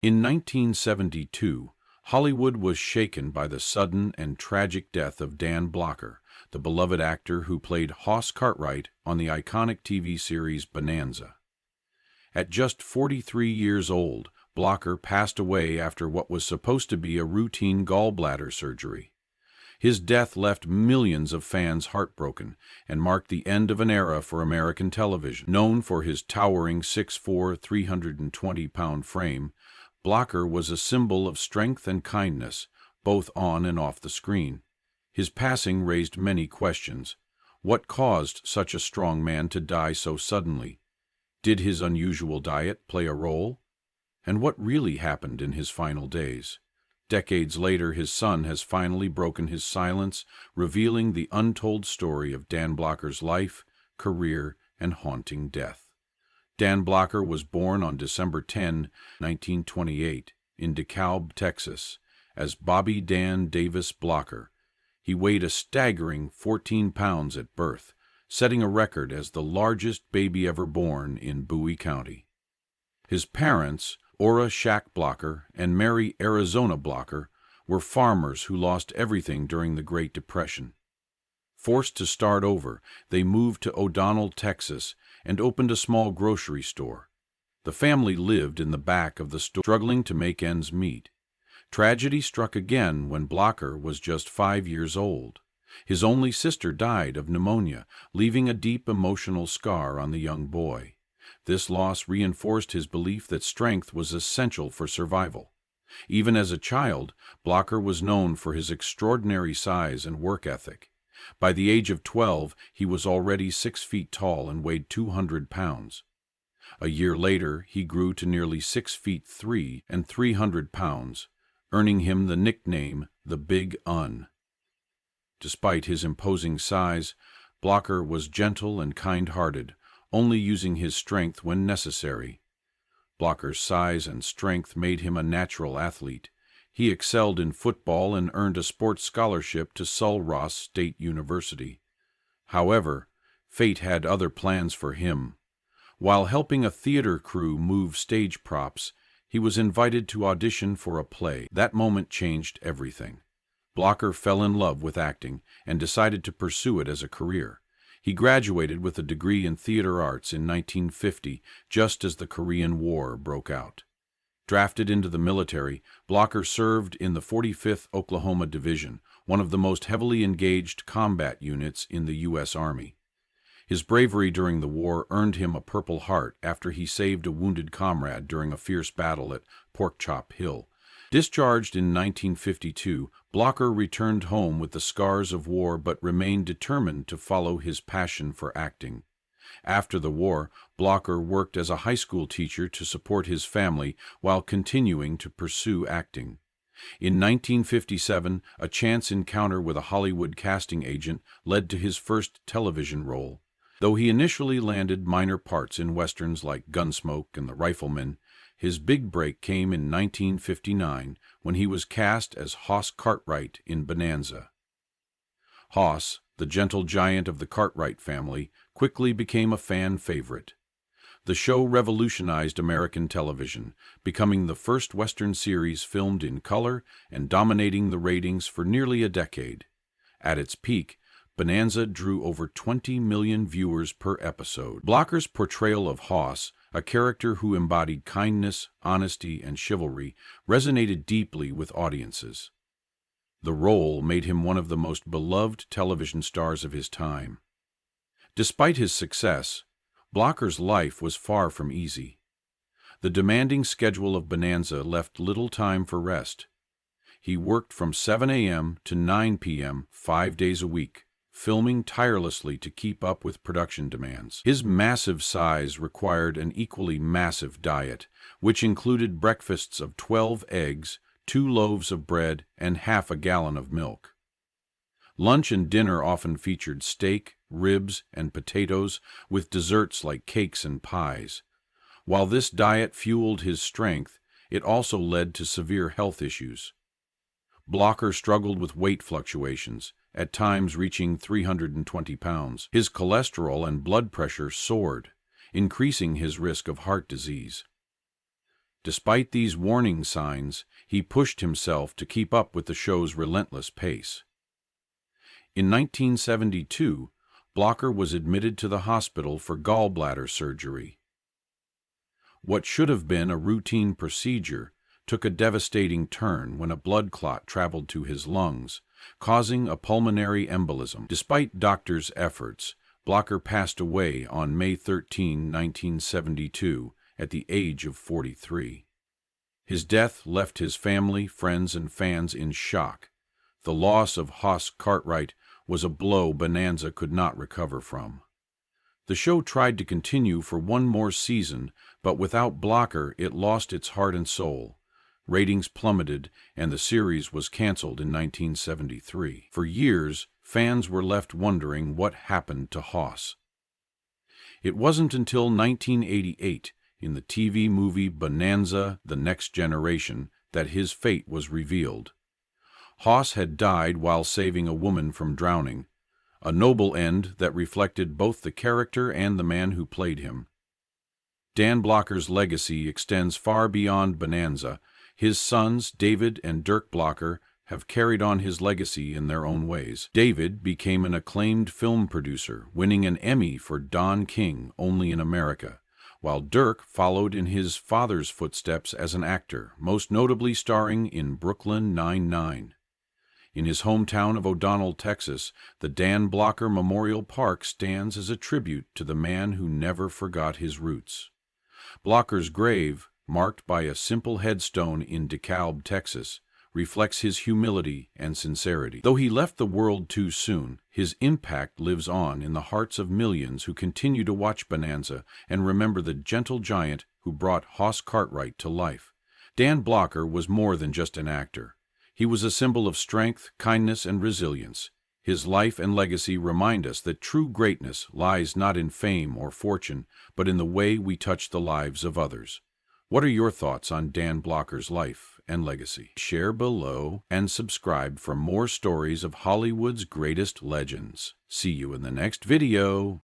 In 1972, Hollywood was shaken by the sudden and tragic death of Dan Blocker, the beloved actor who played Hoss Cartwright on the iconic TV series Bonanza. At just 43 years old, Blocker passed away after what was supposed to be a routine gallbladder surgery. His death left millions of fans heartbroken and marked the end of an era for American television. Known for his towering 6'4", 320-pound frame, Blocker was a symbol of strength and kindness, both on and off the screen. His passing raised many questions. What caused such a strong man to die so suddenly? Did his unusual diet play a role? And what really happened in his final days? Decades later, his son has finally broken his silence, revealing the untold story of Dan Blocker's life, career, and haunting death. Dan Blocker was born on December 10, 1928, in DeKalb, Texas, as Bobby Dan Davis Blocker. He weighed a staggering 14 pounds at birth, setting a record as the largest baby ever born in Bowie County. His parents, Ora Shack Blocker and Mary Arizona Blocker, were farmers who lost everything during the Great Depression. Forced to start over, they moved to O'Donnell, Texas, and opened a small grocery store. The family lived in the back of the store, struggling to make ends meet. Tragedy struck again when Blocker was just 5 years old. His only sister died of pneumonia, leaving a deep emotional scar on the young boy. This loss reinforced his belief that strength was essential for survival. Even as a child, Blocker was known for his extraordinary size and work ethic. By the age of 12, he was already 6 feet tall and weighed 200 pounds. A year later, he grew to nearly 6 feet 3 and 300 pounds, earning him the nickname the Big Un. Despite his imposing size, Blocker was gentle and kind-hearted, only using his strength when necessary. Blocker's size and strength made him a natural athlete. He excelled in football and earned a sports scholarship to Sul Ross State University. However, fate had other plans for him. While helping a theater crew move stage props, he was invited to audition for a play. That moment changed everything. Blocker fell in love with acting and decided to pursue it as a career. He graduated with a degree in theater arts in 1950, just as the Korean War broke out. Drafted into the military, Blocker served in the 45th Oklahoma Division, one of the most heavily engaged combat units in the U.S. Army. His bravery during the war earned him a Purple Heart after he saved a wounded comrade during a fierce battle at Porkchop Hill. Discharged in 1952, Blocker returned home with the scars of war but remained determined to follow his passion for acting. After the war, Blocker worked as a high school teacher to support his family while continuing to pursue acting. In 1957, a chance encounter with a Hollywood casting agent led to his first television role. Though he initially landed minor parts in westerns like Gunsmoke and The Rifleman, his big break came in 1959 when he was cast as Hoss Cartwright in Bonanza. Hoss, the gentle giant of the Cartwright family, quickly became a fan favorite. The show revolutionized American television, becoming the first Western series filmed in color and dominating the ratings for nearly a decade. At its peak, Bonanza drew over 20 million viewers per episode. Blocker's portrayal of Hoss, a character who embodied kindness, honesty, and chivalry, resonated deeply with audiences. The role made him one of the most beloved television stars of his time. Despite his success, Blocker's life was far from easy. The demanding schedule of Bonanza left little time for rest. He worked from 7 a.m. to 9 p.m. 5 days a week, filming tirelessly to keep up with production demands. His massive size required an equally massive diet, which included breakfasts of 12 eggs, 2 loaves of bread, and half a gallon of milk. Lunch and dinner often featured steak, ribs, and potatoes, with desserts like cakes and pies. While this diet fueled his strength, it also led to severe health issues. Blocker struggled with weight fluctuations, at times reaching 320 pounds. His cholesterol and blood pressure soared, increasing his risk of heart disease. Despite these warning signs, he pushed himself to keep up with the show's relentless pace. In 1972, Blocker was admitted to the hospital for gallbladder surgery. What should have been a routine procedure took a devastating turn when a blood clot traveled to his lungs, causing a pulmonary embolism. Despite doctors' efforts, Blocker passed away on May 13, 1972, at the age of 43. His death left his family, friends, and fans in shock. The loss of Hoss Cartwright was a blow Bonanza could not recover from. The show tried to continue for one more season, but without Blocker, it lost its heart and soul. Ratings plummeted, and the series was canceled in 1973. For years, fans were left wondering what happened to Hoss. It wasn't until 1988, in the TV movie Bonanza: The Next Generation, that his fate was revealed. Hoss had died while saving a woman from drowning, a noble end that reflected both the character and the man who played him. Dan Blocker's legacy extends far beyond Bonanza. His sons, David and Dirk Blocker, have carried on his legacy in their own ways. David became an acclaimed film producer, winning an Emmy for Don King, Only in America, while Dirk followed in his father's footsteps as an actor, most notably starring in Brooklyn Nine-Nine. In his hometown of O'Donnell, Texas, the Dan Blocker Memorial Park stands as a tribute to the man who never forgot his roots. Blocker's grave, marked by a simple headstone in DeKalb, Texas, reflects his humility and sincerity. Though he left the world too soon, his impact lives on in the hearts of millions who continue to watch Bonanza and remember the gentle giant who brought Hoss Cartwright to life. Dan Blocker was more than just an actor. He was a symbol of strength, kindness, and resilience. His life and legacy remind us that true greatness lies not in fame or fortune, but in the way we touch the lives of others. What are your thoughts on Dan Blocker's life and legacy? Share below and subscribe for more stories of Hollywood's greatest legends. See you in the next video.